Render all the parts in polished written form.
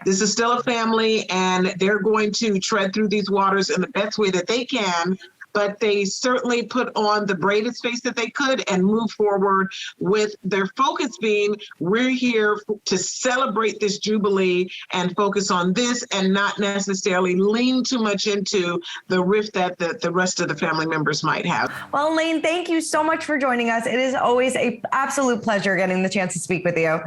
This is still a family, and they're going to tread through these waters in the best way that they can. But they certainly put on the bravest face that they could and move forward with their focus being, we're here to celebrate this Jubilee and focus on this and not necessarily lean too much into the rift that the rest of the family members might have. Well, Elaine, thank you so much for joining us. It is always an absolute pleasure getting the chance to speak with you.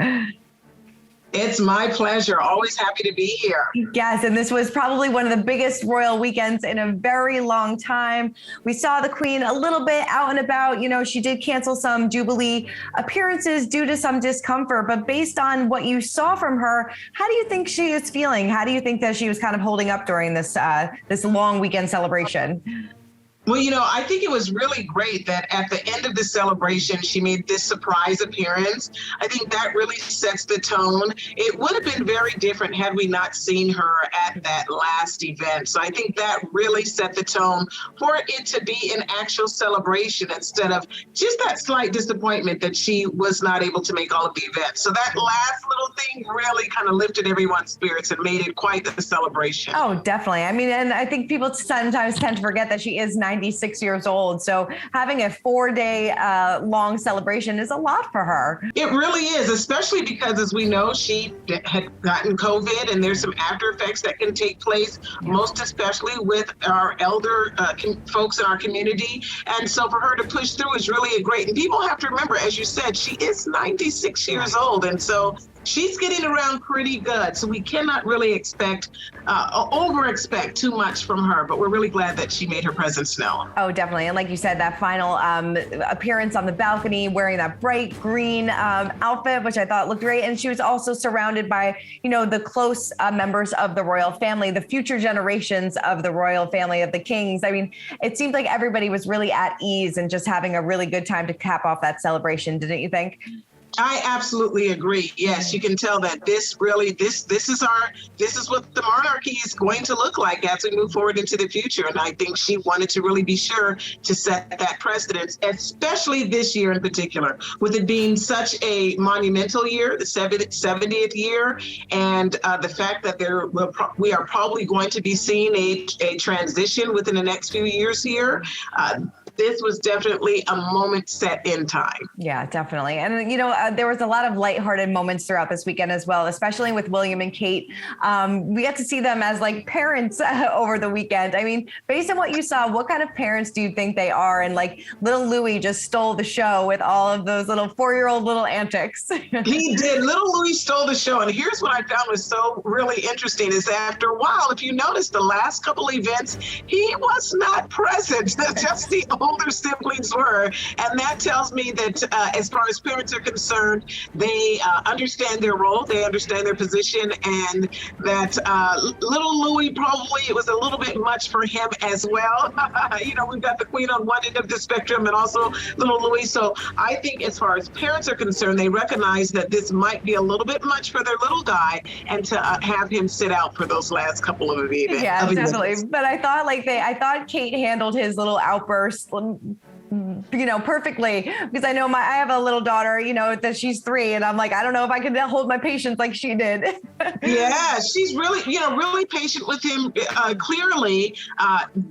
It's my pleasure. Always happy to be here. Yes, and this was probably one of the biggest royal weekends in a very long time. We saw the Queen a little bit out and about. You know, she did cancel some Jubilee appearances due to some discomfort, but based on what you saw from her, how do you think she is feeling? How do you think that she was kind of holding up during this this long weekend celebration? Well, you know, I think it was really great that at the end of the celebration, she made this surprise appearance. I think that really sets the tone. It would have been very different had we not seen her at that last event. So I think that really set the tone for it to be an actual celebration instead of just that slight disappointment that she was not able to make all of the events. So that last little thing really kind of lifted everyone's spirits and made it quite the celebration. Oh, definitely. I mean, and I think people sometimes tend to forget that she is 96 years old. So having a 4-day long celebration is a lot for her. It really is, especially because, as we know, she had gotten COVID and there's some after effects that can take place, most especially with our elder folks in our community. And so for her to push through is really great. And people have to remember, as you said, she is 96 years old. And so she's getting around pretty good. So we cannot really over-expect too much from her, but we're really glad that she made her presence known. Oh, definitely. And like you said, that final appearance on the balcony wearing that bright green outfit, which I thought looked great. And she was also surrounded by, you know, the close members of the royal family, the future generations of the royal family of the kings. I mean, it seemed like everybody was really at ease and just having a really good time to cap off that celebration, didn't you think? I absolutely agree. Yes, you can tell that this is what the monarchy is going to look like as we move forward into the future. And I think she wanted to really be sure to set that precedent, especially this year in particular, with it being such a monumental year, the 70th year, and the fact that we are probably going to be seeing a transition within the next few years here. This was definitely a moment set in time. Yeah, definitely. And, you know, there was a lot of lighthearted moments throughout this weekend as well, especially with William and Kate. We got to see them as like parents over the weekend. I mean, based on what you saw, what kind of parents do you think they are? And like little Louis just stole the show with all of those little 4-year-old little antics. He did. Little Louis stole the show. And here's what I found was so really interesting is after a while, if you notice the last couple events, he was not present. Just the older siblings were. And that tells me that as far as parents are concerned, they understand their role, they understand their position, and that little Louis, probably it was a little bit much for him as well. You know, we've got the Queen on one end of the spectrum and also little Louis. So I think as far as parents are concerned, they recognize that this might be a little bit much for their little guy and to have him sit out for those last couple of events. Yeah, definitely. But I thought Kate handled his little outburst, you know, perfectly, because I know I have a little daughter, you know, that she's 3, and I'm like, I don't know if I can hold my patience like she did. Yeah, she's really, you know, really patient with him. Clearly,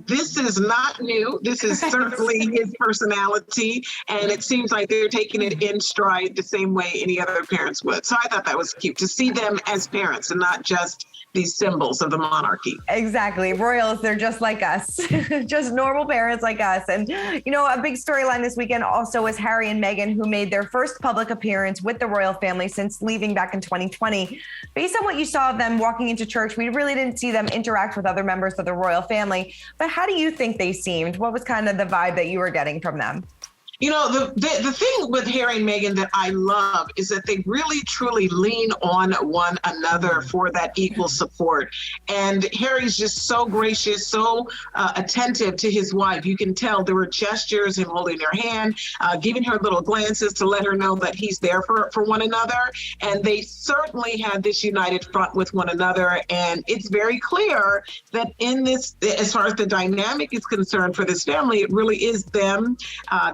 this is not new. This is certainly his personality, and it seems like they're taking it in stride the same way any other parents would. So I thought that was cute to see them as parents and not just these symbols of the monarchy. Exactly. Royals, they're just like us, just normal parents like us. And, you know, a big storyline this weekend also was Harry and Meghan, who made their first public appearance with the royal family since leaving back in 2020. Based on what you saw of them walking into church, we really didn't see them interact with other members of the royal family. But how do you think they seemed? What was kind of the vibe that you were getting from them? You know, the thing with Harry and Meghan that I love is that they really, truly lean on one another for that equal support. And Harry's just so gracious, so attentive to his wife. You can tell there were gestures, him holding her hand, giving her little glances to let her know that he's there for one another. And they certainly had this united front with one another. And it's very clear that in this, as far as the dynamic is concerned for this family, it really is them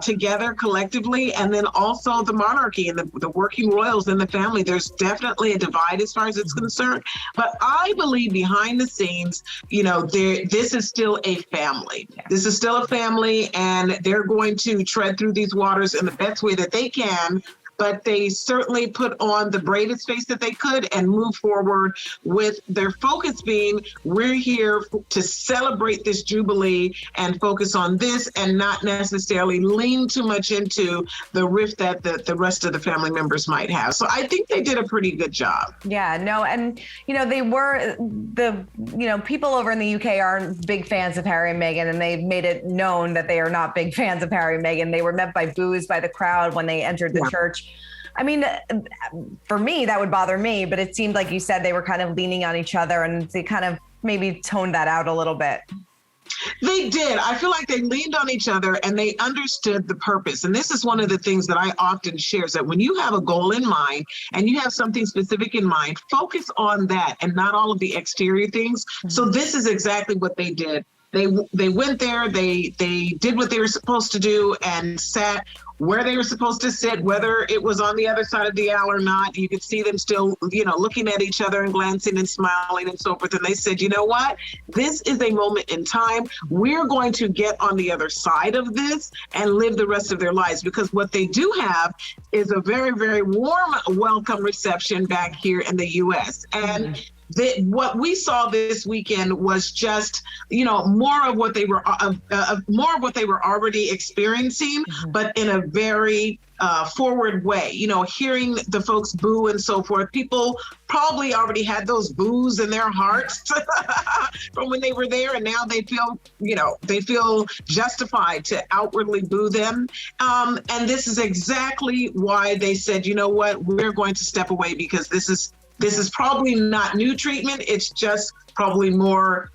together together collectively, and then also the monarchy and the working royals in the family. There's definitely a divide as far as it's concerned. But I believe behind the scenes, this is still a family. This is still a family, and they're going to tread through these waters in the best way that they can. But they certainly put on the bravest face that they could and move forward with their focus being, we're here to celebrate this Jubilee and focus on this and not necessarily lean too much into the rift that the rest of the family members might have. So I think they did a pretty good job. Yeah, no, and, they were people over in the UK aren't big fans of Harry and Meghan, and they've made it known that they are not big fans of Harry and Meghan. They were met by boos by the crowd when they entered the church. I mean, for me, that would bother me, but it seemed like you said they were kind of leaning on each other, and they kind of maybe toned that out a little bit. They did. I feel like they leaned on each other and they understood the purpose. And this is one of the things that I often share, is that when you have a goal in mind and you have something specific in mind, focus on that and not all of the exterior things. Mm-hmm. So this is exactly what they did. They went there, they did what they were supposed to do and sat where they were supposed to sit, whether it was on the other side of the aisle or not. You could see them still, looking at each other and glancing and smiling and so forth. And they said, you know what? This is a moment in time. We're going to get on the other side of this and live the rest of their lives, because what they do have is a very, very warm welcome reception back here in the U.S. And what we saw this weekend was just, more of what they were already experiencing, but in a very forward way. Hearing the folks boo and so forth. People probably already had those boos in their hearts from when they were there, and now they feel justified to outwardly boo them. And this is exactly why they said, you know what, we're going to step away, because this is probably not new treatment. It's just probably more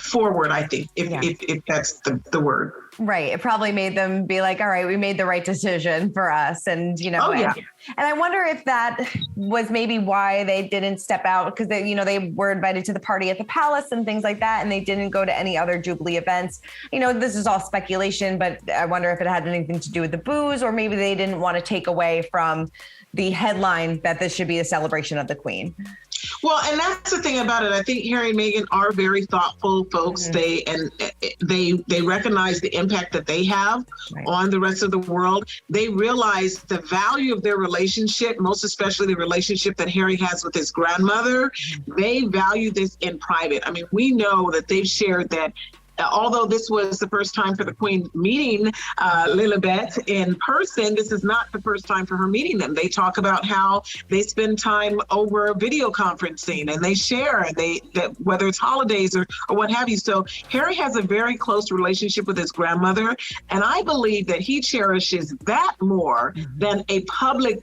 forward, I think, if that's the word. Right. It probably made them be like, all right, we made the right decision for us. And, and I wonder if that was maybe why they didn't step out, because they were invited to the party at the palace and things like that, and they didn't go to any other Jubilee events. This is all speculation, but I wonder if it had anything to do with the booze, or maybe they didn't want to take away from the headline that this should be a celebration of the Queen. Well, and that's the thing about it. I think Harry and Meghan are very thoughtful folks. Mm-hmm. They recognize the impact that they have on the rest of the world. They realize the value of their relationship, most especially the relationship that Harry has with his grandmother. They value this in private. I mean, we know that they've shared that. Although this was the first time for the Queen meeting Lilibet in person, this is not the first time for her meeting them. They talk about how they spend time over video conferencing, and they share that whether it's holidays or what have you. So Harry has a very close relationship with his grandmother, and I believe that he cherishes that more than a public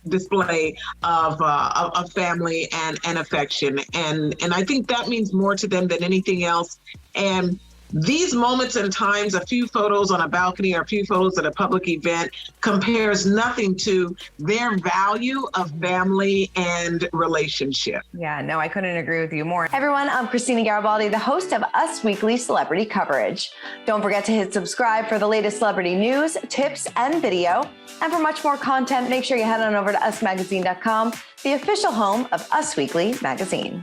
display of family and affection. And I think that means more to them than anything else. And these moments and times, a few photos on a balcony or a few photos at a public event, compares nothing to their value of family and relationship. Yeah, no, I couldn't agree with you more. Hey everyone, I'm Christina Garibaldi, the host of Us Weekly Celebrity Coverage. Don't forget to hit subscribe for the latest celebrity news, tips, and video. And for much more content, make sure you head on over to usmagazine.com, the official home of Us Weekly Magazine.